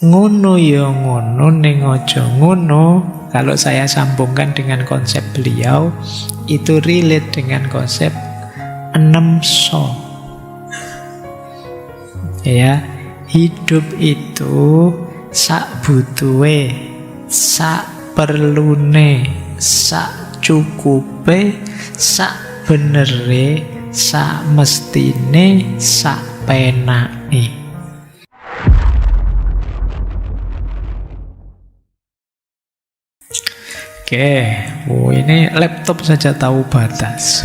Ngono ya ngono ning aja ngono. Kalau saya sambungkan dengan konsep beliau, itu relate dengan konsep 6 so. Ya, hidup itu sak butuhe, sak perlune, sak cukupe, sak benere, sak mestine, sak penake. Oke, ini laptop saja tahu batas.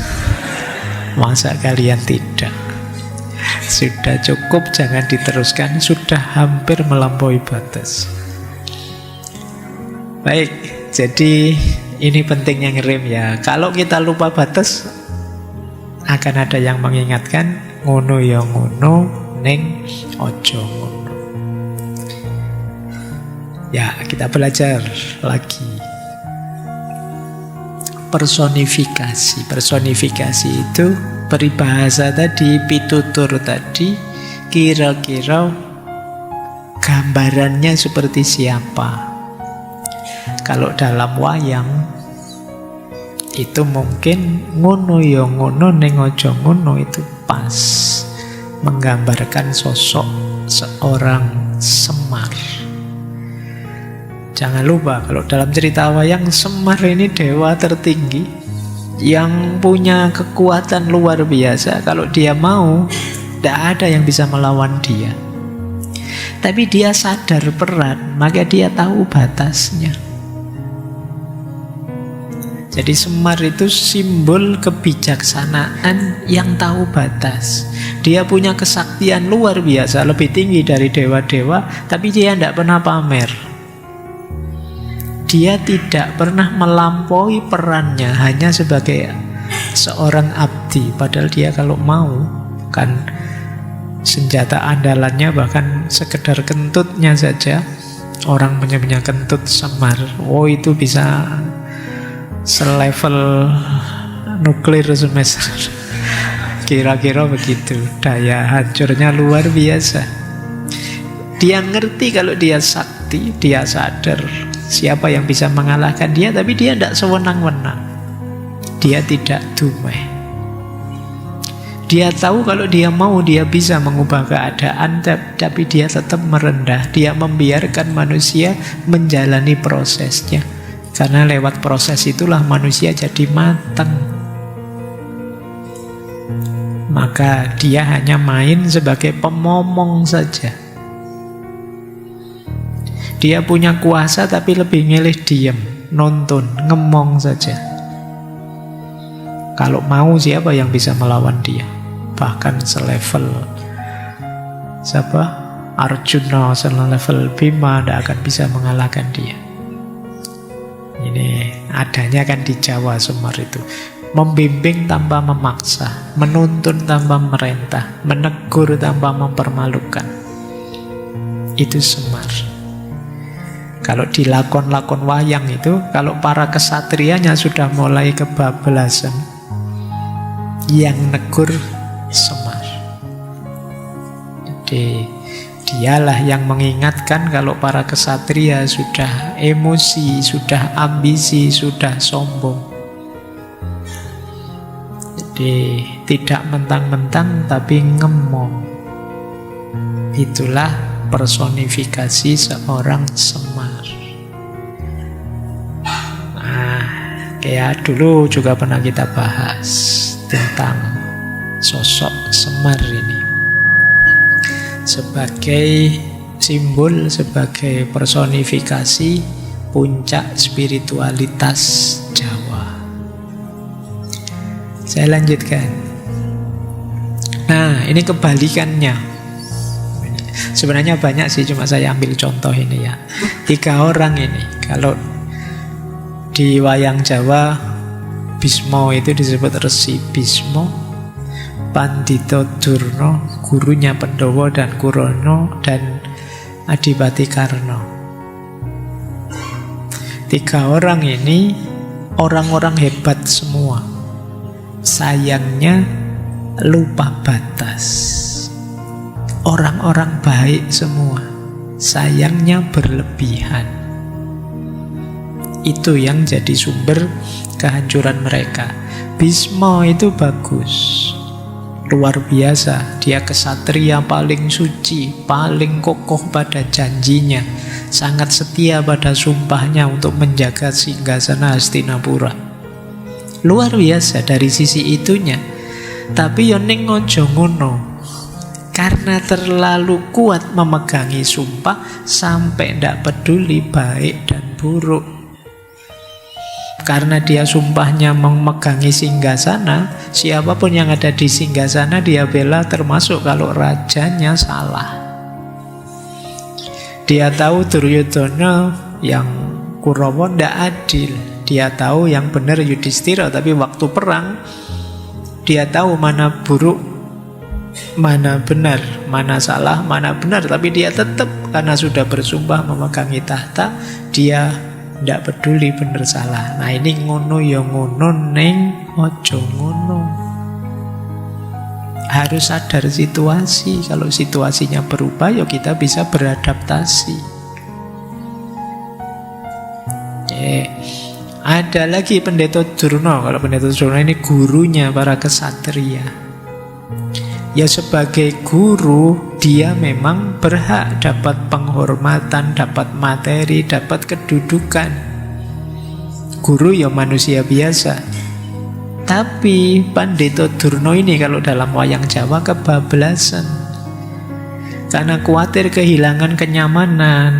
Masa kalian tidak? Sudah cukup, jangan diteruskan. Sudah hampir melampaui batas. Baik, jadi ini pentingnya ngerem ya. Kalau kita lupa batas, akan ada yang mengingatkan, ngono ya ngono, ning ojo ngono. Ya, kita belajar lagi. Personifikasi. Personifikasi itu peribahasa tadi, pitutur tadi, kira-kira gambarannya seperti siapa. Kalau dalam wayang itu mungkin ngono ya ngono ning aja ngono itu pas menggambarkan sosok seorang Semar. Jangan lupa kalau dalam cerita wayang, Semar ini dewa tertinggi yang punya kekuatan luar biasa. Kalau dia mau, tidak ada yang bisa melawan dia. Tapi dia sadar peran, maka dia tahu batasnya. Jadi Semar itu simbol kebijaksanaan yang tahu batas. Dia punya kesaktian luar biasa, lebih tinggi dari dewa-dewa, tapi dia tidak pernah pamer. Dia tidak pernah melampaui perannya hanya sebagai seorang abdi. Padahal dia kalau mau, kan senjata andalannya bahkan sekedar kentutnya saja. Orang punya kentut Semar, oh itu bisa selevel nuklir semester. Kira-kira begitu. Daya hancurnya luar biasa. Dia ngerti kalau dia sakti, dia sadar siapa yang bisa mengalahkan dia, tapi dia tidak sewenang-wenang. Dia tidak dumeh. Dia tahu kalau dia mau, dia bisa mengubah keadaan, tapi dia tetap merendah. Dia membiarkan manusia menjalani prosesnya. Karena lewat proses itulah manusia jadi matang. Maka dia hanya main sebagai pemomong saja. Dia punya kuasa tapi lebih milih diam, nonton, ngemong saja. Kalau mau, siapa yang bisa melawan dia? Bahkan selevel siapa? Arjuna, selevel Bima tidak akan bisa mengalahkan dia. Ini adanya kan di Jawa Semar itu. Membimbing tanpa memaksa, menuntun tanpa merintah, menegur tanpa mempermalukan. Itu Semar. Kalau di lakon-lakon wayang itu, kalau para kesatrianya sudah mulai kebablasan, yang negur Semar. Jadi dialah yang mengingatkan kalau para kesatria sudah emosi, sudah ambisi, sudah sombong. Jadi tidak mentang-mentang tapi ngemong. Itulah personifikasi seorang Semar. Nah, kayak dulu juga pernah kita bahas tentang sosok Semar ini sebagai simbol, sebagai personifikasi puncak spiritualitas Jawa. Saya lanjutkan. Nah, ini kebalikannya. Sebenarnya banyak sih, cuma saya ambil contoh ini ya. 3 orang ini, kalau di wayang Jawa, Bisma itu disebut Resi Bisma, Pandito Durna, gurunya Pandhawa dan Kurana, dan Adipati Karna. 3 orang ini orang-orang hebat semua. Sayangnya lupa batas. Orang-orang baik semua. sayangnya berlebihan. Itu yang jadi sumber kehancuran mereka. Bhisma itu bagus, luar biasa. Dia kesatria paling suci, paling kokoh pada janjinya, sangat setia pada sumpahnya untuk menjaga singgasana Hastinapura. Luar biasa dari sisi itunya. Tapi yo ning aja ngono. Karena terlalu kuat memegangi sumpah sampai ndak peduli baik dan buruk. Karena dia sumpahnya memegangi singgasana, siapapun yang ada di singgasana dia bela, termasuk kalau rajanya salah. Dia tahu Duryodhana yang Kurawa ndak adil. Dia tahu yang benar Yudhistira, tapi waktu perang dia tahu mana buruk, mana benar, mana salah, mana benar. Tapi dia tetap, karena sudah bersumpah memegangi tahta, dia tidak peduli bener salah. Nah ini ngono ya ngono, neng ojo ngono. Harus sadar situasi. Kalau situasinya berubah, ya kita bisa beradaptasi. Oke. Ada lagi Pendeta Durna. Kalau Pendeta Durna ini gurunya para kesatria. Ya sebagai guru, dia memang berhak dapat penghormatan, dapat materi, dapat kedudukan. Guru ya manusia biasa. Tapi Pandita Durna ini kalau dalam wayang Jawa kebablasan. Karena khawatir kehilangan kenyamanan,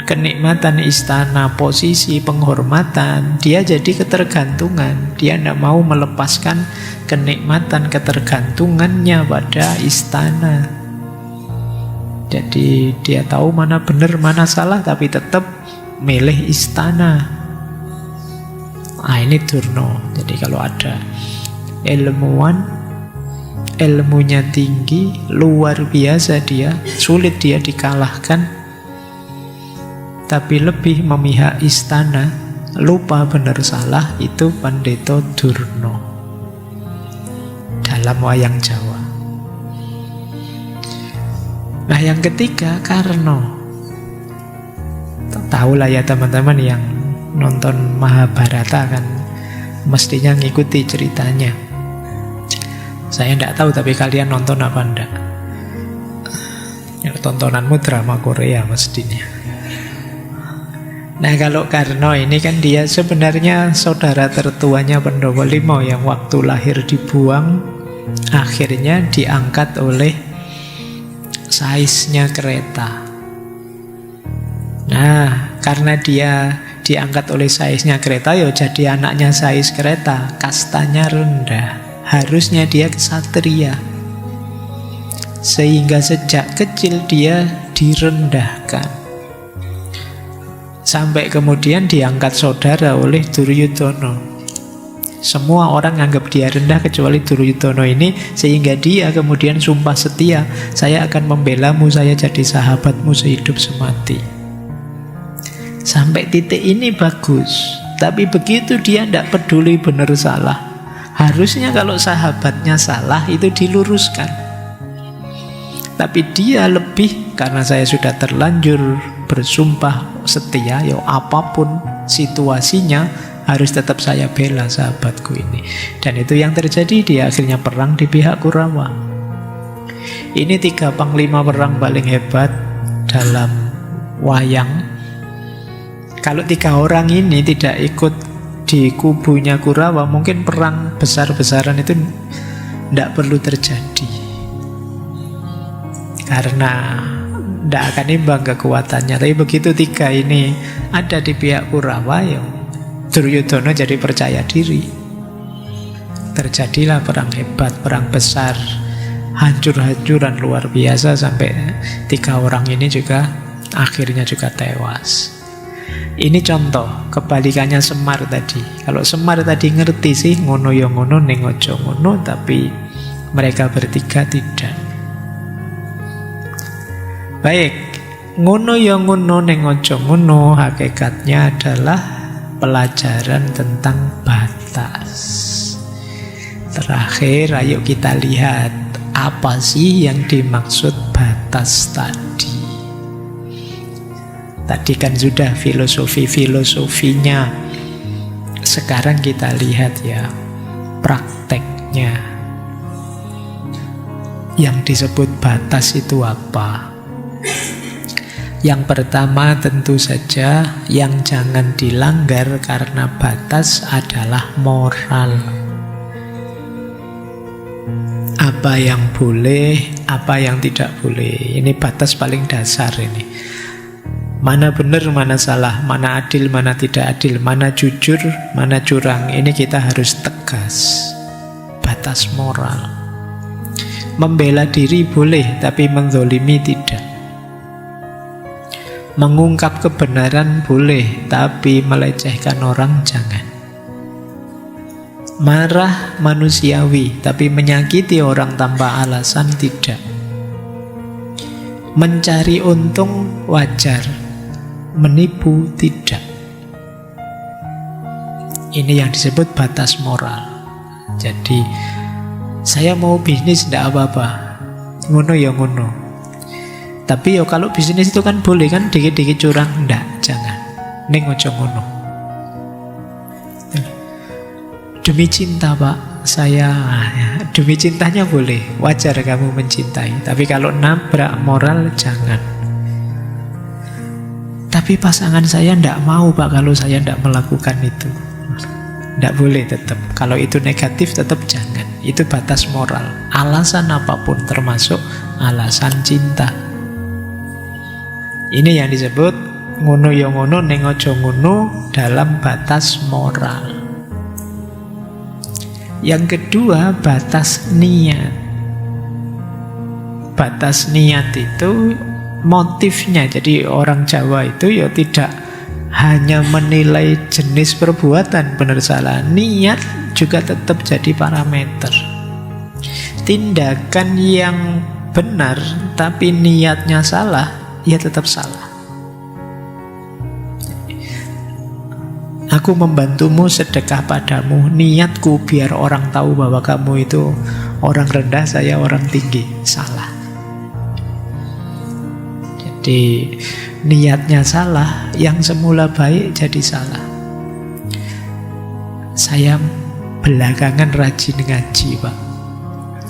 kenikmatan istana, posisi, penghormatan, dia jadi ketergantungan. Dia tidak mau melepaskan kenikmatan, ketergantungannya pada istana. Jadi dia tahu mana benar, mana salah, tapi tetap milih istana. Nah ini Durna. Jadi kalau ada ilmuwan, ilmunya tinggi, luar biasa dia, sulit dia dikalahkan, tapi lebih memihak istana, lupa benar salah, itu Pandita Durna dalam wayang Jawa. Nah yang ketiga Karna. Tahulah ya teman-teman yang nonton Mahabharata kan mestinya ngikuti ceritanya. Saya tidak tahu tapi kalian nonton apa enggak. Ya, tontonanmu drama Korea mestinya. Nah kalau Karna ini kan dia sebenarnya saudara tertuanya Pandhawa 5 yang waktu lahir dibuang, akhirnya diangkat oleh Saisnya Kreta. Nah karena dia diangkat oleh Saisnya Kreta, ya jadi anaknya Sais Kreta, kastanya rendah, harusnya dia kesatria, sehingga sejak kecil dia direndahkan. Sampai kemudian diangkat saudara oleh Duryodhana. Semua orang anggap dia rendah kecuali Duryodhana ini, sehingga dia kemudian sumpah setia, saya akan membelamu, saya jadi sahabatmu sehidup semati. Sampai titik ini bagus. Tapi begitu dia tidak peduli benar salah. Harusnya kalau sahabatnya salah itu diluruskan. Tapi dia lebih, karena saya sudah terlanjur bersumpah setia, ya apapun situasinya harus tetap saya bela sahabatku ini. Dan itu yang terjadi, dia akhirnya perang di pihak Kurawa. Ini 3 panglima perang paling hebat dalam wayang. Kalau 3 orang ini tidak ikut di kubunya Kurawa, mungkin perang besar-besaran itu tidak perlu terjadi. Karena tidak akan imbang kekuatannya. Tapi begitu 3 ini ada di pihak Kurawa, ya Duryodhana jadi percaya diri. Terjadilah perang hebat, perang besar, hancur-hancuran luar biasa, sampai 3 orang ini juga akhirnya juga tewas. Ini contoh kebalikannya Semar tadi. Kalau Semar tadi ngerti sih ngono ya ngono, ning aja ngono, tapi mereka bertiga tidak. Baik, ngono ya ngono, ning aja ngono, hakikatnya adalah pelajaran tentang batas. Terakhir, ayo kita lihat apa sih yang dimaksud batas tadi. Tadi kan sudah filosofinya. Sekarang kita lihat ya prakteknya. Yang disebut batas itu apa? Yang pertama tentu saja yang jangan dilanggar karena batas adalah moral. Apa yang boleh, apa yang tidak boleh. Ini batas paling dasar ini. Mana benar, mana salah, mana adil, mana tidak adil, mana jujur, mana curang. Ini kita harus tegas. Batas moral. Membela diri boleh, tapi menzolimi tidak. Mengungkap kebenaran boleh, tapi melecehkan orang jangan. Marah manusiawi, tapi menyakiti orang tanpa alasan tidak. Mencari untung wajar, menipu tidak. Ini yang disebut batas moral. Jadi saya mau bisnis tidak apa-apa, ngono ya ngono. Tapi ya kalau bisnis itu kan boleh kan dikit-dikit curang, enggak, jangan. Ning ojo ngono. Demi cinta Pak, saya demi cintanya boleh, wajar kamu mencintai. Tapi kalau nabrak moral jangan. Tapi pasangan saya enggak mau Pak kalau saya enggak melakukan itu. Enggak boleh tetap. Kalau itu negatif tetap jangan. Itu batas moral. Alasan apapun termasuk alasan cinta. Ini yang disebut ngono ya ngono ning aja ngono dalam batas moral. Yang kedua, batas niat. Batas niat itu motifnya. Jadi orang Jawa itu ya tidak hanya menilai jenis perbuatan benar salah. Niat juga tetap jadi parameter. Tindakan yang benar tapi niatnya salah, ya tetap salah. Aku membantumu sedekah padamu, niatku biar orang tahu bahwa kamu itu orang rendah, saya orang tinggi. Salah. Jadi niatnya salah, yang semula baik jadi salah. Saya belakangan rajin ngaji Pak.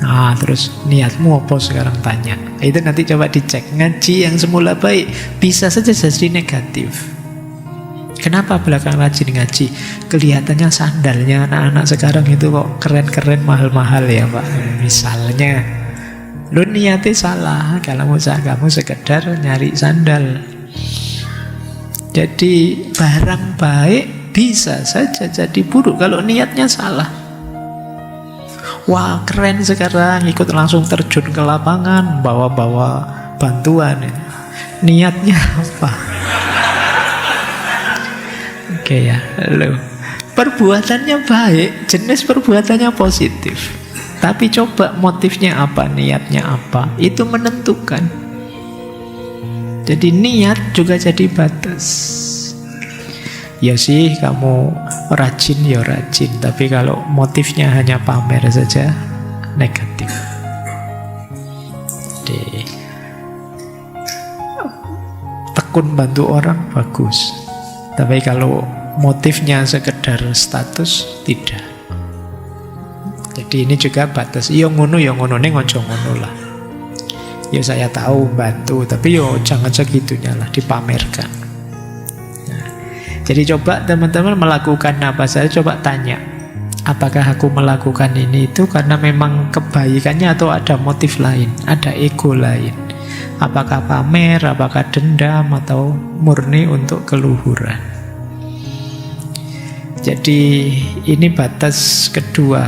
Nah, terus niatmu apa sekarang tanya? Itu nanti coba dicek. Ngaji yang semula baik bisa saja jadi negatif. Kenapa belakangan rajin ngaji? Kelihatannya sandalnya anak-anak sekarang itu kok keren-keren, mahal-mahal ya Pak. Misalnya, lu niatnya salah. Kalau usaha kamu sekedar nyari sandal. Jadi barang baik bisa saja jadi buruk kalau niatnya salah. Wah keren sekarang, ikut langsung terjun ke lapangan, bawa-bawa bantuan. Niatnya apa? Oke ya, lo perbuatannya baik, jenis perbuatannya positif. Tapi coba motifnya apa, niatnya apa, itu menentukan. Jadi niat juga jadi batas. Ya sih kamu rajin ya rajin, tapi kalau motifnya hanya pamer saja negatif. Jadi tekun bantu orang bagus, tapi kalau motifnya sekedar status tidak. Jadi ini juga batas. Yo ngono ning ojo ngono lah. Ya saya tahu bantu, tapi yo jangan segitunya lah dipamerkan. Jadi coba teman-teman melakukan apa saja, coba tanya. Apakah aku melakukan ini itu karena memang kebaikannya atau ada motif lain, ada ego lain. Apakah pamer, apakah dendam, atau murni untuk keluhuran. Jadi ini batas kedua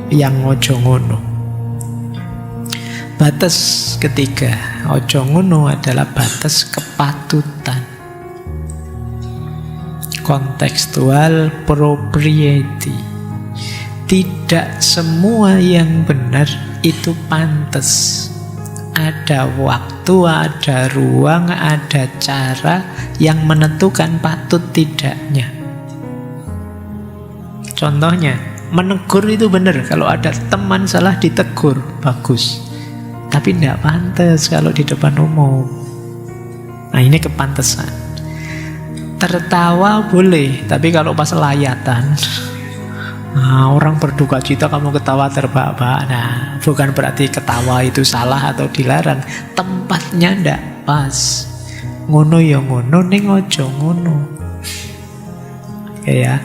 yang ojo ngono. Batas ketiga, ojo ngono adalah batas kepatutan. Contextual propriety. Tidak semua yang benar itu pantas. Ada waktu, ada ruang, ada cara yang menentukan patut tidaknya. Contohnya, menegur itu benar. Kalau ada teman salah ditegur, bagus. Tapi tidak pantas kalau di depan umum. Nah, ini kepantesan. Tertawa boleh, tapi kalau pas layatan, nah, orang berduka cita kamu ketawa terbahak-bahak. Nah, bukan berarti ketawa itu salah atau dilarang. Tempatnya ndak pas. Ngono ya ngono, ning ojo ngono. Oke ya.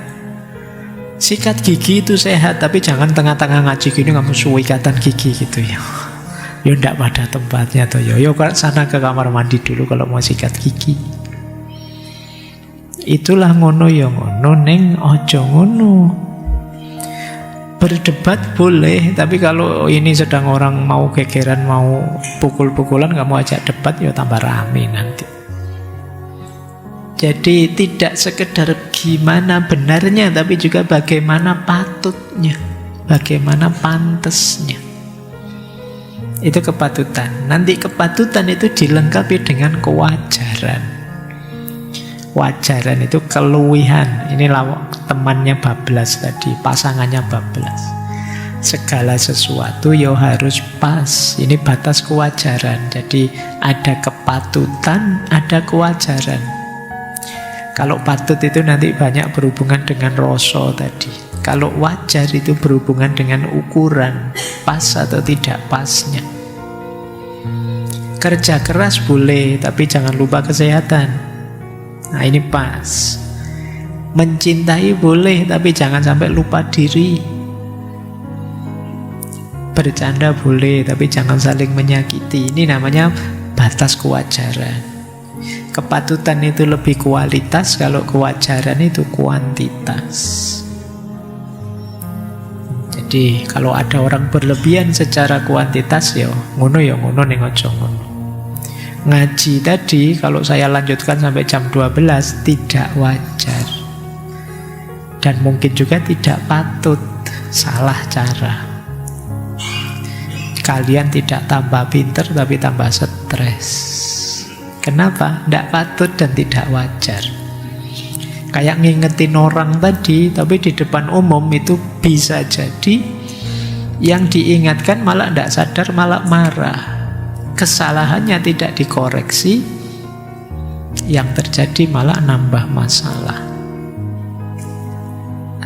Sikat gigi itu sehat, tapi jangan tengah-tengah ngaji gini kamu suikatan gigi gitu ya. Ya ndak pada tempatnya toh. Yo sana ke kamar mandi dulu kalau mau sikat gigi. Itulah ngono ya ngono, ning ojo ngono. Berdebat boleh, tapi kalau ini sedang orang mau gegeran, mau pukul-pukulan, kamu ajak debat ya tambah rame nanti. Jadi tidak sekedar gimana benarnya, tapi juga bagaimana patutnya, bagaimana pantesnya. Itu kepatutan. Nanti kepatutan itu dilengkapi dengan kewajaran. Wajaran itu keluwihan. Ini temannya bablas tadi, pasangannya bablas. Segala sesuatu ya harus pas. Ini batas kewajaran. Jadi ada kepatutan, ada kewajaran. Kalau patut itu nanti banyak berhubungan dengan rasa tadi. Kalau wajar itu berhubungan dengan ukuran, pas atau tidak pasnya. Kerja keras boleh, tapi jangan lupa kesehatan. Nah, ini pas. Mencintai boleh, tapi jangan sampai lupa diri. Bercanda boleh, tapi jangan saling menyakiti. Ini namanya batas kewajaran. Kepatutan itu lebih kualitas, kalau kewajaran itu kuantitas. Jadi kalau ada orang berlebihan secara kuantitas ya ngono ning ojo ngono. Ngaji tadi kalau saya lanjutkan sampai jam 12 tidak wajar. Dan mungkin juga tidak patut, salah cara. Kalian tidak tambah pinter tapi tambah stres. Kenapa? Tidak patut dan tidak wajar. Kayak ngingetin orang tadi, tapi di depan umum itu bisa jadi yang diingatkan malah tidak sadar, malah marah. Kesalahannya tidak dikoreksi, yang terjadi malah nambah masalah.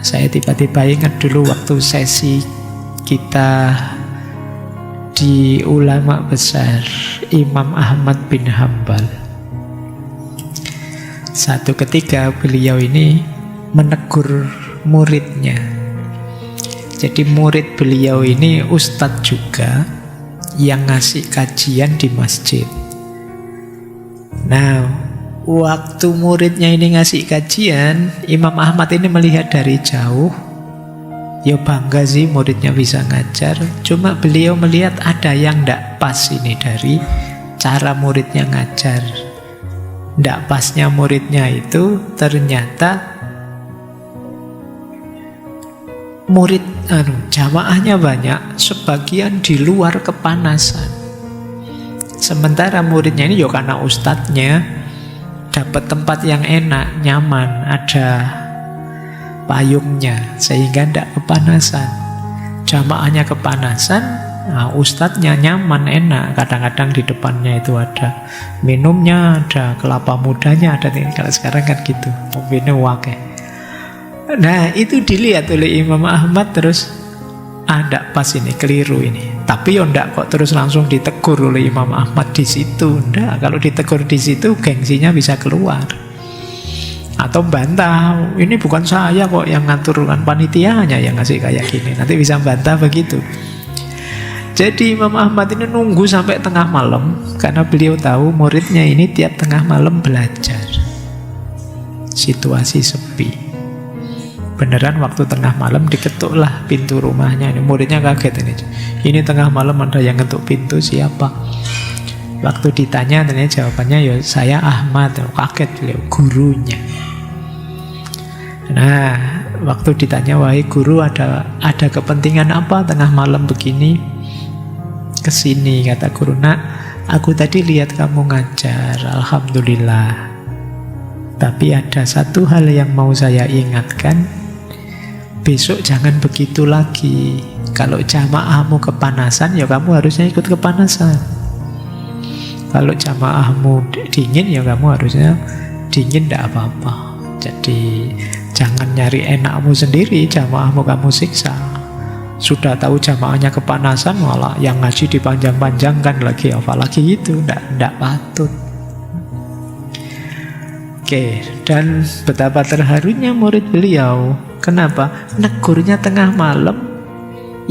Saya tiba-tiba ingat dulu waktu sesi kita di ulama besar Imam Ahmad bin Hambal. Satu ketika beliau ini menegur muridnya. Jadi murid beliau ini ustadz juga yang ngasih kajian di masjid. Nah, waktu muridnya ini ngasih kajian, Imam Ahmad ini melihat dari jauh. Ya bangga sih muridnya bisa ngajar. Cuma beliau melihat ada yang tidak pas ini dari cara muridnya ngajar. Tidak pasnya muridnya itu ternyata murid jamaahnya banyak, sebagian di luar kepanasan. Sementara muridnya ini ya karena ustadznya dapat tempat yang enak, nyaman, ada payungnya sehingga tidak kepanasan. Jamaahnya kepanasan, nah ustadznya nyaman, enak. Kadang-kadang di depannya itu ada minumnya, ada kelapa mudanya, ada. Kalau sekarang kan gitu, mobilnya wake. Nah itu dilihat oleh Imam Ahmad, terus tidak pas ini, keliru ini. Tapi ya ndak kok terus langsung ditegur oleh Imam Ahmad di situ. Ndak, kalau ditegur di situ gengsinya bisa keluar. Atau bantah, ini bukan saya kok yang ngatur, kan panitianya yang ngasih kayak gini. Nanti bisa bantah begitu. Jadi Imam Ahmad ini nunggu sampai tengah malam, karena beliau tahu muridnya ini tiap tengah malam belajar. Situasi sepi. Beneran waktu tengah malam diketuklah pintu rumahnya. Ini muridnya kaget ini. Ini tengah malam ada yang ngetuk pintu, siapa? Waktu ditanya, ternyata jawabannya ya saya Ahmad. Kaget beliau, gurunya. Nah, waktu ditanya, wahai guru, ada kepentingan apa tengah malam begini kesini? Kata guru, nak, aku tadi lihat kamu ngajar, alhamdulillah. Tapi ada satu hal yang mau saya ingatkan, besok jangan begitu lagi. Kalau jamaahmu kepanasan, ya kamu harusnya ikut kepanasan. Kalau jamaahmu dingin, ya kamu harusnya dingin, tidak apa-apa. Jadi jangan nyari enakmu sendiri, jamaahmu kamu siksa. Sudah tahu jamaahnya kepanasan, malah yang ngaji dipanjang-panjangkan lagi, apalagi itu, tidak patut. Oke, dan betapa terharunya murid beliau. Kenapa? Negurnya tengah malam,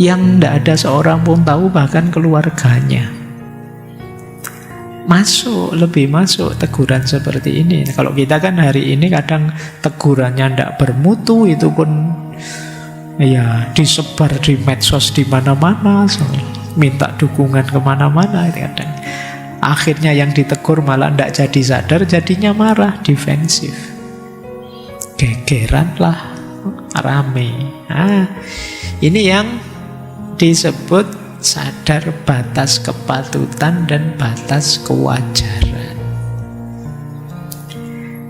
yang tidak ada seorang pun tahu, bahkan keluarganya. Lebih masuk teguran seperti ini. Kalau kita kan hari ini kadang tegurannya tidak bermutu, itu pun ya disebar di medsos di mana-mana, minta dukungan kemana-mana. Kadang akhirnya yang ditegur malah tidak jadi sadar, jadinya marah, defensif, gegeran lah, rame. Ini yang disebut sadar batas kepatutan dan batas kewajaran.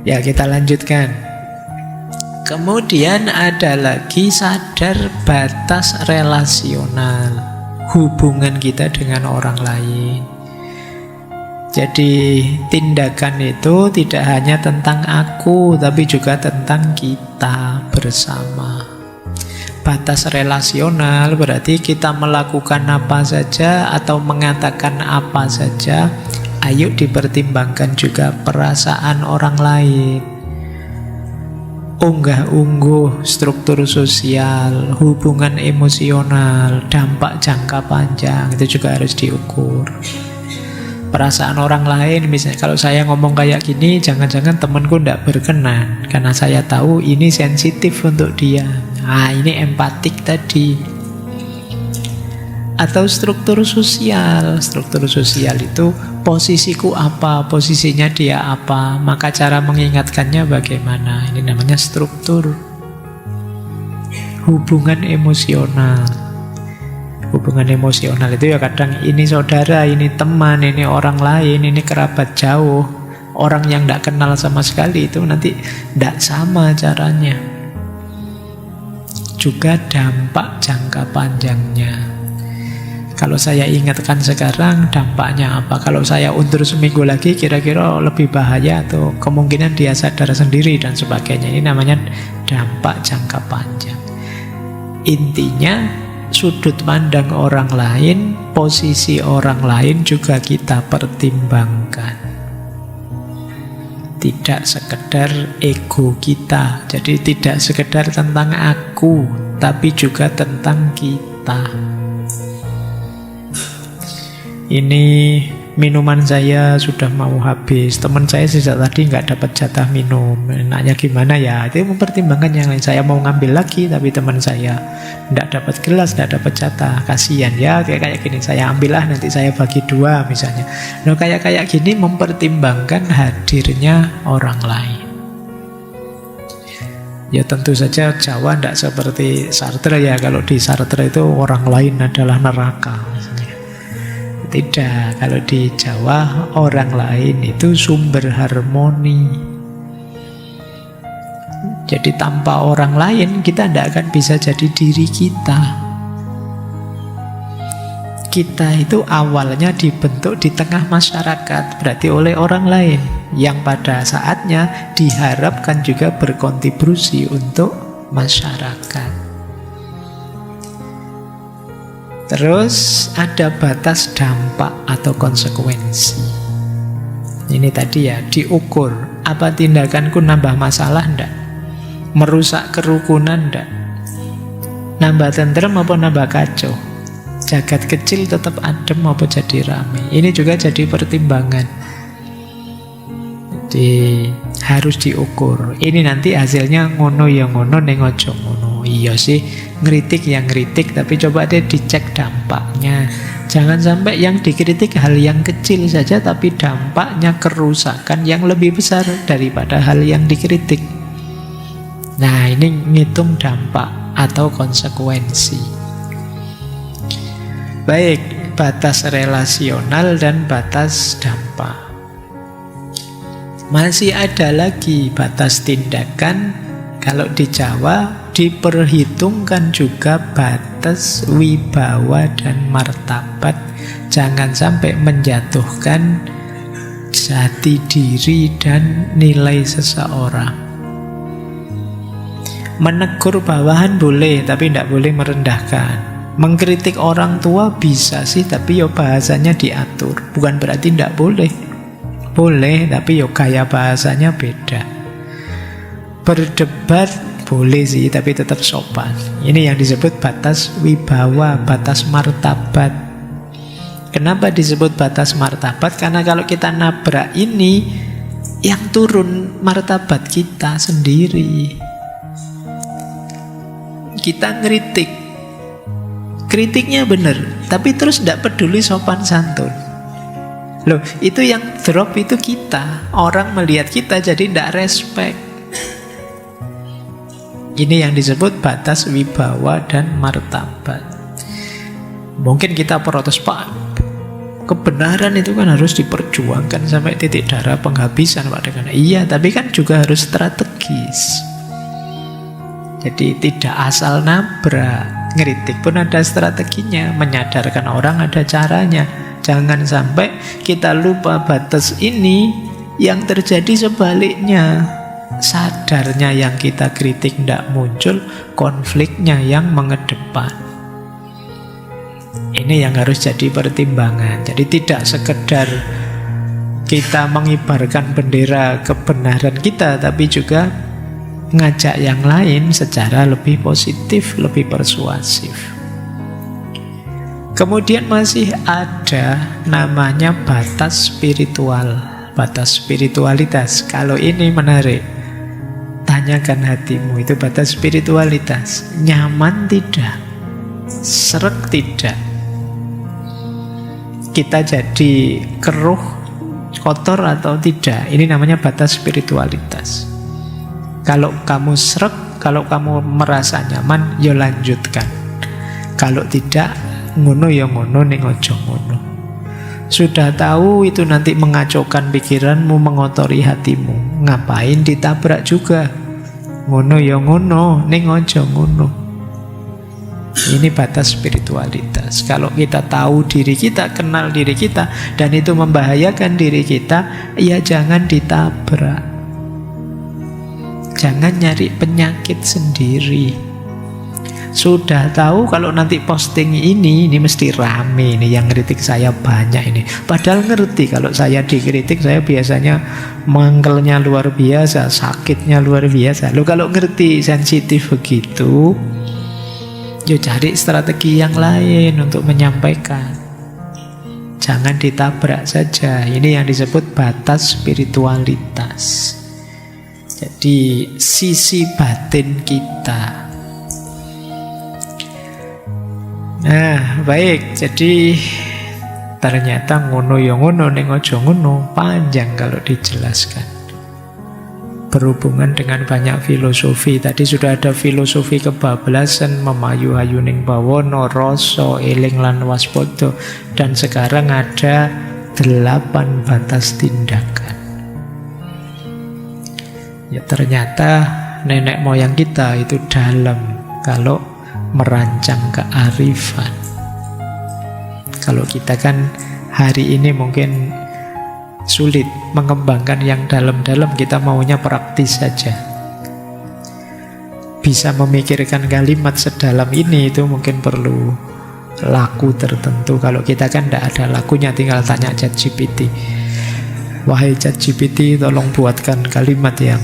Ya, kita lanjutkan. Kemudian ada lagi sadar batas relasional, hubungan kita dengan orang lain. Jadi tindakan itu tidak hanya tentang aku, tapi juga tentang kita bersama. Batas relasional berarti kita melakukan apa saja atau mengatakan apa saja, ayo dipertimbangkan juga perasaan orang lain. Unggah-ungguh struktur sosial, hubungan emosional, dampak jangka panjang, itu juga harus diukur. Perasaan orang lain, misalnya kalau saya ngomong kayak gini, jangan-jangan temanku tidak berkenan karena saya tahu ini sensitif untuk dia. Ini empatik tadi. Atau struktur sosial. Struktur sosial itu posisiku apa, posisinya dia apa, maka cara mengingatkannya bagaimana. Ini namanya struktur. Hubungan emosional. Hubungan emosional itu ya kadang ini saudara, ini teman, ini orang lain, ini kerabat jauh. Orang yang tidak kenal sama sekali itu nanti tidak sama caranya. Juga dampak jangka panjangnya. Kalau saya ingatkan sekarang, dampaknya apa? Kalau saya undur seminggu lagi, kira-kira lebih bahaya atau kemungkinan dia sadar sendiri dan sebagainya. Ini namanya dampak jangka panjang. Intinya, sudut pandang orang lain, posisi orang lain juga kita pertimbangkan. Tidak sekedar ego kita. Jadi tidak sekedar tentang aku, tapi juga tentang kita. Ini minuman saya sudah mau habis. Teman saya sejak tadi nggak dapat jatah minum. Enaknya gimana ya? Itu mempertimbangkan yang lain. Saya mau ngambil lagi, tapi teman saya nggak dapat gelas, nggak dapat jatah. Kasihan ya, kayak gini. Saya ambillah, nanti saya bagi 2 misalnya. Nah, kayak gini mempertimbangkan hadirnya orang lain. Ya tentu saja Jawa tidak seperti Sartre ya. Kalau di Sartre itu orang lain adalah neraka misalnya. Tidak, kalau di Jawa orang lain itu sumber harmoni. Jadi tanpa orang lain kita tidak akan bisa jadi diri kita. Kita itu awalnya dibentuk di tengah masyarakat, berarti oleh orang lain, yang pada saatnya diharapkan juga berkontribusi untuk masyarakat. Terus ada batas dampak atau konsekuensi. Ini tadi ya, diukur. Apa tindakanku nambah masalah enggak? Merusak kerukunan enggak? Nambah tentrem apa nambah kacau? Jagat kecil tetap adem apa jadi rame? Ini juga jadi pertimbangan. Jadi harus diukur. Ini nanti hasilnya ngono ya ngono, ning ojo ngono. Iya sih, ngeritik yang ngeritik, tapi coba deh dicek dampaknya. Jangan sampai yang dikritik hal yang kecil saja, tapi dampaknya kerusakan yang lebih besar daripada hal yang dikritik. Nah, ini ngitung dampak atau konsekuensi. Baik, batas relasional dan batas dampak. Masih ada lagi batas tindakan. Kalau di Jawa diperhitungkan juga batas wibawa dan martabat. Jangan sampai menjatuhkan jati diri dan nilai seseorang. Menegur bawahan boleh, tapi tidak boleh merendahkan. Mengkritik orang tua bisa sih, tapi yo bahasanya diatur. Bukan berarti tidak boleh. Boleh, tapi yo gaya bahasanya beda. Berdebat boleh sih, tapi tetap sopan. Ini yang disebut batas wibawa, batas martabat. Kenapa disebut batas martabat? Karena kalau kita nabrak ini, yang turun martabat kita sendiri. Kita ngeritik, kritiknya benar, tapi terus tidak peduli sopan santun. Loh, itu yang drop itu kita. Orang melihat kita jadi tidak respect. Ini yang disebut batas wibawa dan martabat. Mungkin kita protes, Pak, kebenaran itu kan harus diperjuangkan sampai titik darah penghabisan, Pak. Dengan iya, tapi kan juga harus strategis. Jadi tidak asal nabrak. Ngeritik pun ada strateginya. Menyadarkan orang ada caranya. Jangan sampai kita lupa batas ini, yang terjadi sebaliknya. Sadarnya yang kita kritik tidak muncul, konfliknya yang mengedepan. Ini yang harus jadi pertimbangan. Jadi tidak sekedar kita mengibarkan bendera kebenaran kita, tapi juga ngajak yang lain secara lebih positif, lebih persuasif. Kemudian masih ada namanya batas spiritual, batas spiritualitas. Kalau ini menarik, tanyakan hatimu, itu batas spiritualitas. Nyaman tidak? Sreg tidak? Kita jadi keruh, kotor atau tidak? Ini namanya batas spiritualitas. Kalau kamu sreg, kalau kamu merasa nyaman, ya lanjutkan. Kalau tidak, ngono ya ngono, ning aja ngono. Sudah tahu itu nanti mengacaukan pikiranmu, mengotori hatimu, ngapain ditabrak juga? Ngono ya ngono, ning aja ngono. Ini batas spiritualitas. Kalau kita tahu diri kita, kenal diri kita, dan itu membahayakan diri kita, ya jangan ditabrak. Jangan nyari penyakit sendiri. Sudah tahu kalau nanti posting ini mesti rame ini, yang kritik saya banyak ini. Padahal ngerti kalau saya dikritik, saya biasanya mangkelnya luar biasa, sakitnya luar biasa. Loh, kalau ngerti sensitif begitu, ya cari strategi yang lain untuk menyampaikan. Jangan ditabrak saja. Ini yang disebut batas spiritualitas. Jadi sisi batin kita. Nah, baik. Jadi ternyata ngono ya ngono, ning aja ngono, panjang kalau dijelaskan. Berhubungan dengan banyak filosofi. Tadi sudah ada filosofi kebablasan, memayu-ayu ning bawana, rasa, eling lan waspada, dan sekarang ada 8 batas tindakan. Ya ternyata nenek moyang kita itu dalam kalau merancang kearifan. Kalau kita kan hari ini mungkin sulit mengembangkan yang dalam-dalam, kita maunya praktis saja. Bisa memikirkan kalimat sedalam ini itu mungkin perlu laku tertentu. Kalau kita kan tidak ada lakunya, tinggal tanya ChatGPT. Wahai ChatGPT, tolong buatkan kalimat yang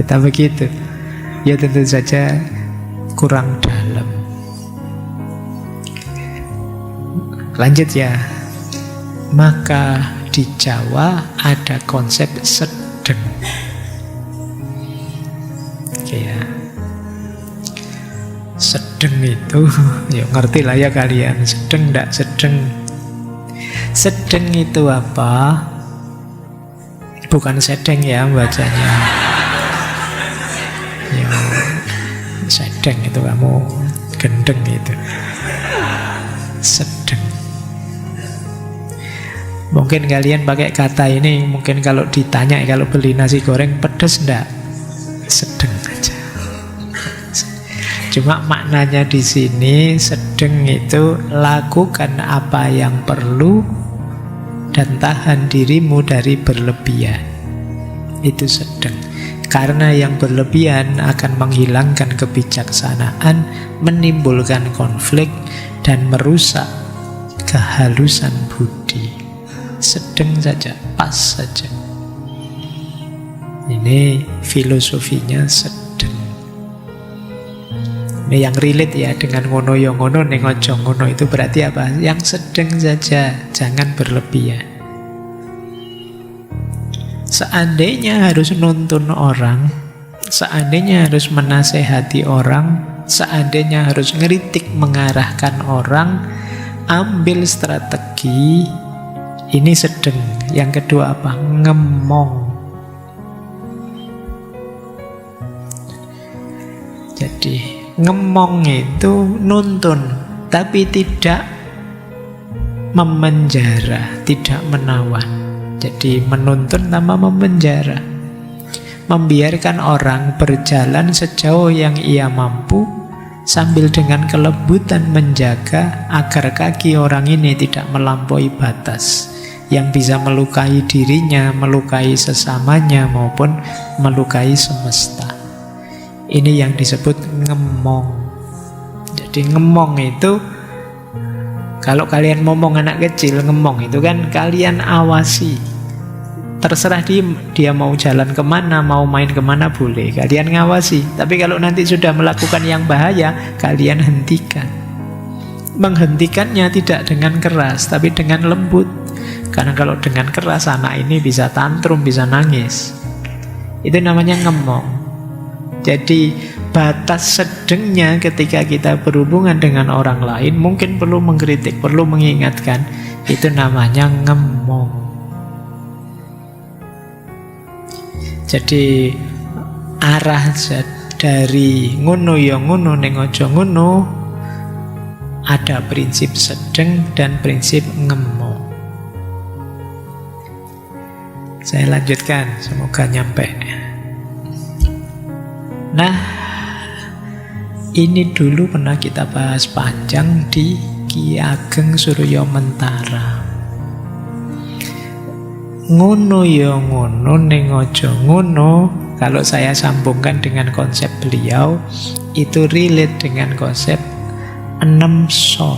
kita begitu. Ya tentu saja kurang dalam. Lanjut ya. Maka di Jawa ada konsep sedeng. Oke ya. Sedeng itu, ya ngerti lah ya kalian. Sedeng ndak sedeng. Sedeng itu apa? Bukan sedeng ya bacanya. Ya, sedeng itu kamu gendeng itu. Sedeng. Mungkin kalian pakai kata ini, mungkin kalau ditanya, kalau beli nasi goreng pedas enggak? Sedeng aja. Cuma maknanya di sini sedeng itu lakukan apa yang perlu dan tahan dirimu dari berlebihan. Itu sedang. Karena yang berlebihan akan menghilangkan kebijaksanaan, menimbulkan konflik, dan merusak kehalusan budi. Sedang saja, pas saja. Ini filosofinya sedang. Ini yang relate ya dengan ngono yo ngono ning aja ngono, itu berarti apa? Yang sedang saja, jangan berlebihan. Seandainya harus nuntun orang, seandainya harus menasehati orang, seandainya harus ngeritik mengarahkan orang, ambil strategi. Ini sedang. Yang kedua apa? Ngemong. Jadi ngemong itu nuntun, tapi tidak memenjara, tidak menawan. Jadi menuntun tanpa memenjara. Membiarkan orang berjalan sejauh yang ia mampu, sambil dengan kelembutan menjaga agar kaki orang ini tidak melampaui batas yang bisa melukai dirinya, melukai sesamanya, maupun melukai semesta. Ini yang disebut ngemong. Jadi ngemong itu, kalau kalian ngomong anak kecil, ngemong itu kan kalian awasi. Terserah dia mau jalan kemana, mau main kemana boleh, kalian ngawasi. Tapi kalau nanti sudah melakukan yang bahaya, kalian hentikan. Menghentikannya tidak dengan keras, tapi dengan lembut. Karena kalau dengan keras, anak ini bisa tantrum, bisa nangis. Itu namanya ngemong. Jadi batas sedengnya ketika kita berhubungan dengan orang lain, mungkin perlu mengkritik, perlu mengingatkan. Itu namanya ngemong. Jadi arah dari ngono ya ngono ning aja ngono, ada prinsip sedeng dan prinsip ngemong. Saya lanjutkan, semoga nyampe. Nah, ini dulu pernah kita bahas panjang di Ki Ageng Suryo Mentara. Ngono ya ngono ning aja ngono, kalau saya sambungkan dengan konsep beliau, itu relate dengan konsep 6 so.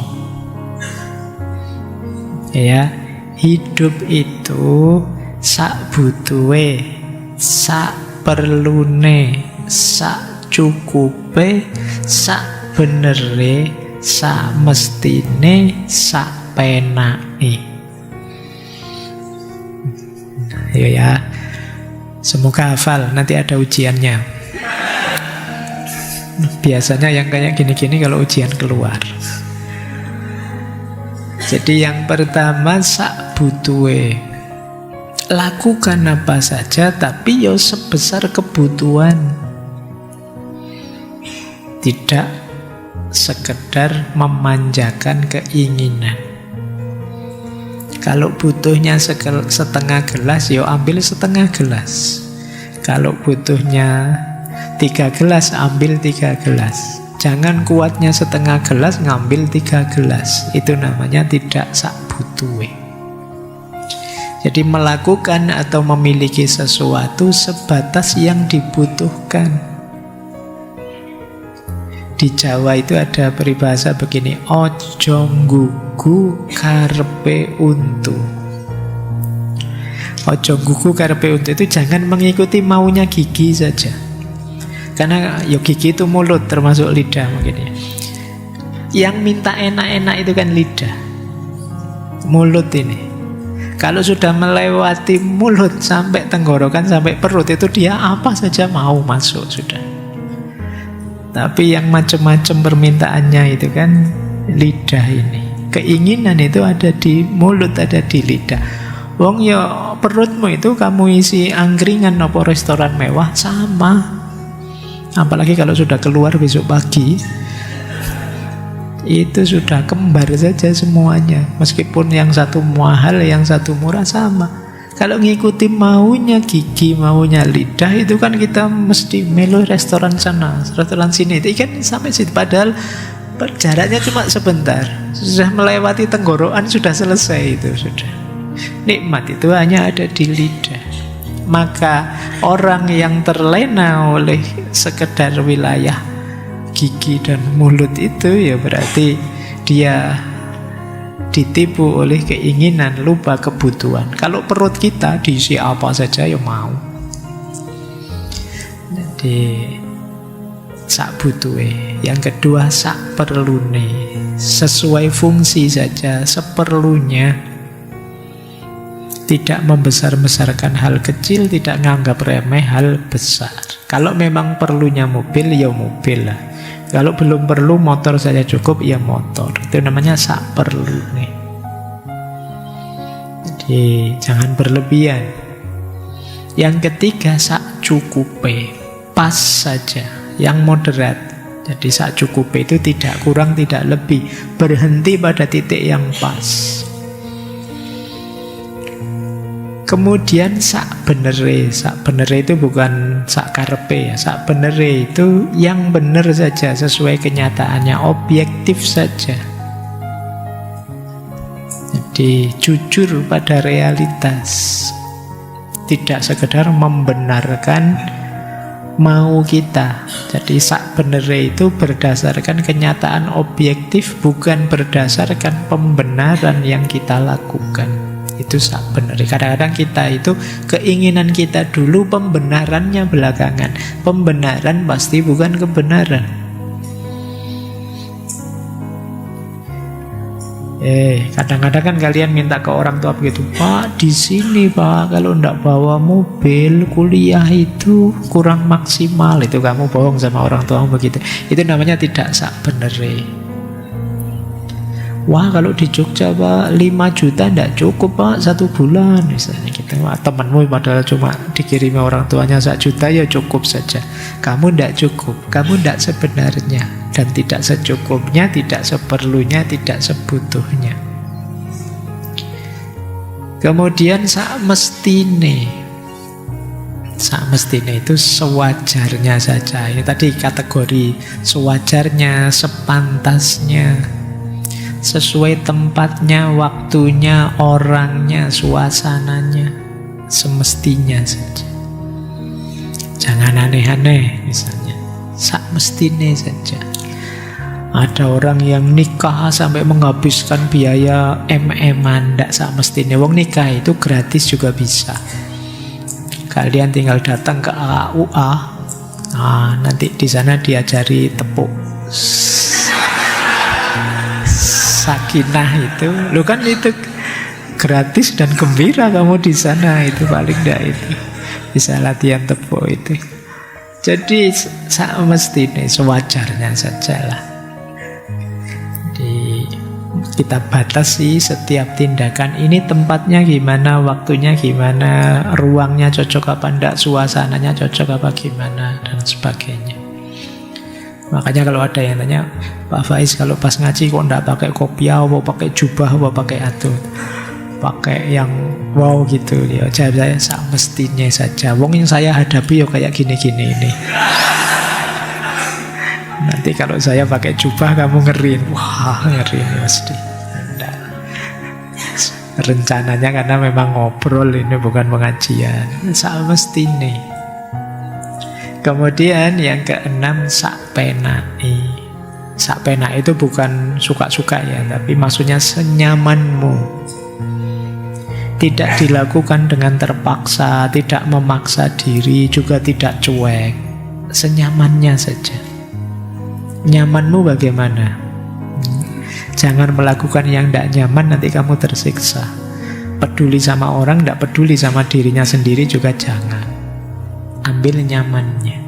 Ya, hidup itu sak butuhe, sak perlune, sak cukupe, sak benere, sak mestine, sak penake. Ayo ya, semoga hafal, nanti ada ujiannya. Biasanya yang kayak gini-gini kalau ujian keluar. Jadi yang pertama, sak butuhe. Lakukan apa saja, tapi yo sebesar kebutuhan. Tidak sekedar memanjakan keinginan. Kalau butuhnya setengah gelas, ya ambil setengah gelas. Kalau butuhnya 3 gelas, ambil 3 gelas. Jangan kuatnya setengah gelas, ngambil 3 gelas. Itu namanya tidak sak butuhe. Jadi melakukan atau memiliki sesuatu sebatas yang dibutuhkan. Di Jawa itu ada peribahasa begini, ojo nggugu karepe untu. Ojo nggugu karepe untu itu jangan mengikuti maunya gigi saja. Karena ya gigi itu mulut, termasuk lidah mungkin ya. Yang minta enak-enak itu kan lidah, mulut ini. Kalau sudah melewati mulut sampai tenggorokan, sampai perut, itu dia apa saja mau masuk sudah. Tapi yang macam-macam permintaannya itu kan lidah ini. Keinginan itu ada di mulut, ada di lidah. Wong ya perutmu itu kamu isi angkringan apa restoran mewah sama. Apalagi kalau sudah keluar besok pagi, itu sudah kembar saja semuanya. Meskipun yang satu mahal, yang satu murah sama. Kalau ngikuti maunya gigi, maunya lidah, itu kan kita mesti melu restoran sana, restoran sini. Itu kan sampai situ. Padahal jaraknya cuma sebentar. Sudah melewati tenggorokan, sudah selesai itu sudah. Nikmat itu hanya ada di lidah. Maka orang yang terlena oleh sekedar wilayah gigi dan mulut itu, ya berarti dia ditipu oleh keinginan, lupa kebutuhan. Kalau perut kita diisi apa saja ya mau. Jadi sak butuhe. Yang kedua, sak perlune. Sesuai fungsi saja, seperlunya. Tidak membesar-besarkan hal kecil, tidak menganggap remeh hal besar. Kalau memang perlunya mobil, ya mobil lah. Kalau belum perlu motor saja cukup, ya motor. Itu namanya sak perlu nih. Jadi jangan berlebihan. Yang ketiga, sak cukupe. Pas saja, yang moderat. Jadi sak cukupe itu tidak kurang, tidak lebih. Berhenti pada titik yang pas. Kemudian sak benere. Sak benere itu bukan sak karepe ya. Sak benere itu yang benar saja, sesuai kenyataannya, objektif saja. Jadi jujur pada realitas. Tidak sekedar membenarkan mau kita. Jadi sak benere itu berdasarkan kenyataan objektif, bukan berdasarkan pembenaran yang kita lakukan. Itu sak bener. Kadang-kadang kita itu keinginan kita dulu, pembenarannya belakangan. Pembenaran pasti bukan kebenaran. Kadang-kadang kan kalian minta ke orang tua begitu, Pak, di sini Pak, kalau ndak bawa mobil kuliah itu kurang maksimal. Itu kamu bohong sama orang tuamu begitu. Itu namanya tidak sak bener. Wah, kalau di Jogja Pak 5 juta enggak cukup Pak 1 bulan misalnya gitu. Wah, temanmu padahal cuma dikirimi orang tuanya 1 juta, ya cukup saja. Kamu enggak cukup, kamu enggak sebenarnya, dan tidak secukupnya, tidak seperlunya, tidak sebutuhnya. Kemudian sak mestine. Sak mestine itu sewajarnya saja. Ini tadi kategori sewajarnya, sepantasnya, sesuai tempatnya, waktunya, orangnya, suasananya, semestinya saja. Jangan aneh-aneh misalnya. Sak mestine saja. Ada orang yang nikah sampai menghabiskan biaya MM-an, ndak sak mestine. Wong nikah itu gratis juga bisa. Kalian tinggal datang ke AUA, nanti di sana diajari tepuk sakinah itu, lo kan itu gratis dan gembira kamu di sana, itu paling enggak itu bisa latihan tepuk itu. Jadi mestinya sewajarnya sajalah. Kita batasi setiap tindakan ini, tempatnya gimana, waktunya gimana, ruangnya cocok apa enggak, suasananya cocok apa gimana, dan sebagainya. Makanya kalau ada yang tanya, Pak Faiz kalau pas ngaji kok enggak pakai kopiah, apa pakai jubah, apa pakai atut, pakai yang wow gitu, ya jawab saya sak mestinya saja. Wong yang saya hadapi ya kayak gini-gini ini. Nanti kalau saya pakai jubah kamu ngeri, wah ngeri ini mesti. Enggak. Rencananya karena memang ngobrol, ini bukan pengajian. Sak mestinya. Kemudian yang keenam, sak penai. Sak penai itu bukan suka-suka ya, tapi maksudnya senyamanmu. Tidak dilakukan dengan terpaksa, tidak memaksa diri, juga tidak cuek. Senyamannya saja. Nyamanmu bagaimana? Jangan melakukan yang tidak nyaman, nanti kamu tersiksa. Peduli sama orang, tidak peduli sama dirinya sendiri juga jangan. Ambil nyamannya.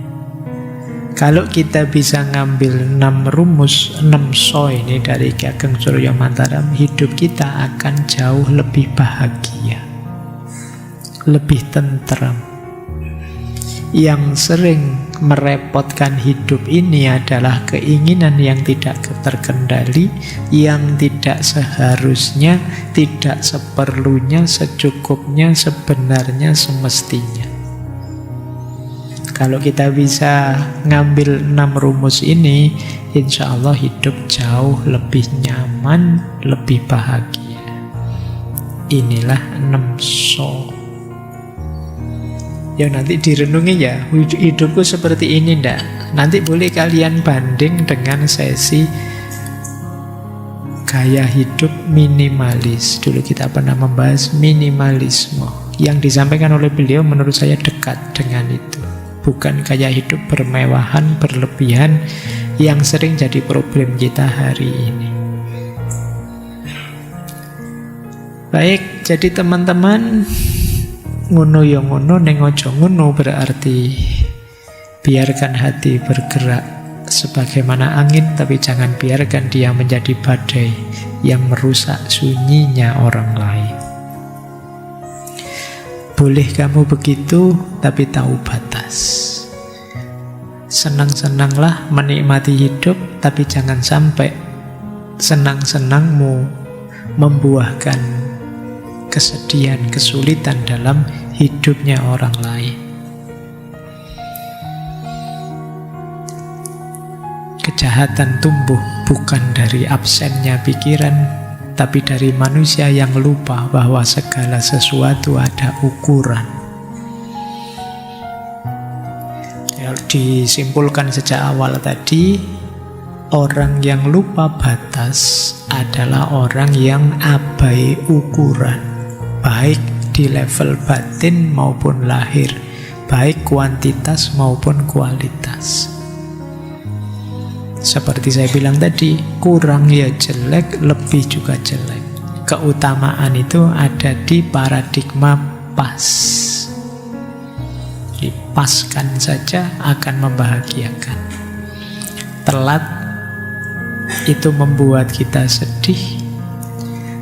Kalau kita bisa ngambil 6 rumus, 6 so ini dari Ki Ageng Surya Mataram, hidup kita akan jauh lebih bahagia, lebih tentram. Yang sering merepotkan hidup ini adalah keinginan yang tidak terkendali, yang tidak seharusnya, tidak seperlunya, secukupnya, sebenarnya, semestinya. Kalau kita bisa ngambil 6 rumus ini, insya Allah hidup jauh lebih nyaman, lebih bahagia. Inilah 6 so. Ya nanti direnungi ya, hidupku seperti ini ndak. Nanti boleh kalian banding dengan sesi gaya hidup minimalis. Dulu kita pernah membahas minimalisme. Yang disampaikan oleh beliau menurut saya dekat dengan itu. Bukan gaya hidup bermewahan, berlebihan yang sering jadi problem kita hari ini. Baik, jadi teman-teman, ngono ya ngono, ning aja ngono berarti biarkan hati bergerak sebagaimana angin, tapi jangan biarkan dia menjadi badai yang merusak sunyinya orang lain. Boleh kamu begitu, tapi tahu batas. Senang-senanglah menikmati hidup, tapi jangan sampai senang-senangmu membuahkan kesedihan, kesulitan dalam hidupnya orang lain. Kejahatan tumbuh bukan dari absennya pikiran, tapi dari manusia yang lupa bahwa segala sesuatu ada ukuran. Ya, disimpulkan sejak awal tadi, orang yang lupa batas adalah orang yang abai ukuran, baik di level batin maupun lahir, baik kuantitas maupun kualitas. Seperti saya bilang tadi, kurang ya jelek, lebih juga jelek. Keutamaan itu ada di paradigma pas. Dipaskan saja akan membahagiakan. Telat itu membuat kita sedih.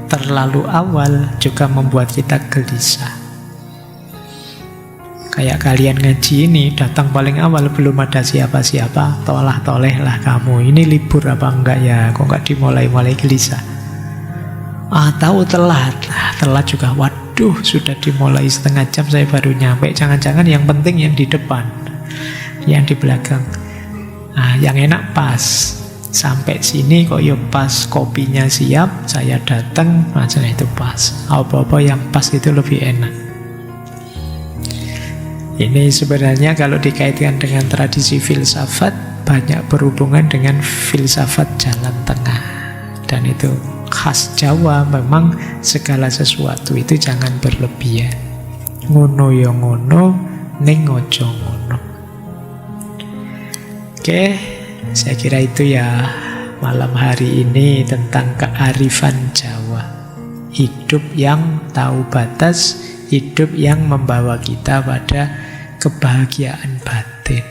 Terlalu awal juga membuat kita gelisah. Kayak kalian ngaji ini, datang paling awal belum ada siapa-siapa, tolah-tolehlah kamu. Ini libur apa enggak ya? Kok enggak dimulai-mulai gelisah? Tahu telat. Telat juga, waduh sudah dimulai setengah jam saya baru nyampe. Jangan-jangan yang penting yang di depan, yang di belakang. Yang enak pas. Sampai sini kok ya pas, kopinya siap, saya datang, macam itu pas. Apa-apa yang pas itu lebih enak. Ini sebenarnya kalau dikaitkan dengan tradisi filsafat, banyak berhubungan dengan filsafat jalan tengah. Dan itu khas Jawa, memang segala sesuatu itu jangan berlebihan. Ngono ya ngono, ning ojo ngono. Oke, saya kira itu ya malam hari ini tentang kearifan Jawa. Hidup yang tahu batas, hidup yang membawa kita pada kebahagiaan batin.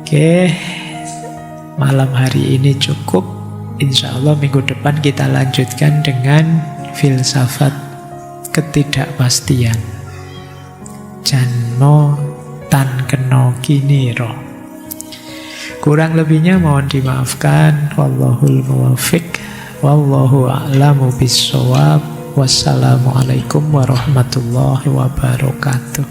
Oke, malam hari ini cukup. Insya Allah minggu depan kita lanjutkan dengan filsafat ketidakpastian. Janno tan keno kiniro. Kurang lebihnya mohon dimaafkan. Wallahul muwaffiq. Wallahu a'lamu bissawab. Wassalamualaikum warahmatullahi wabarakatuh.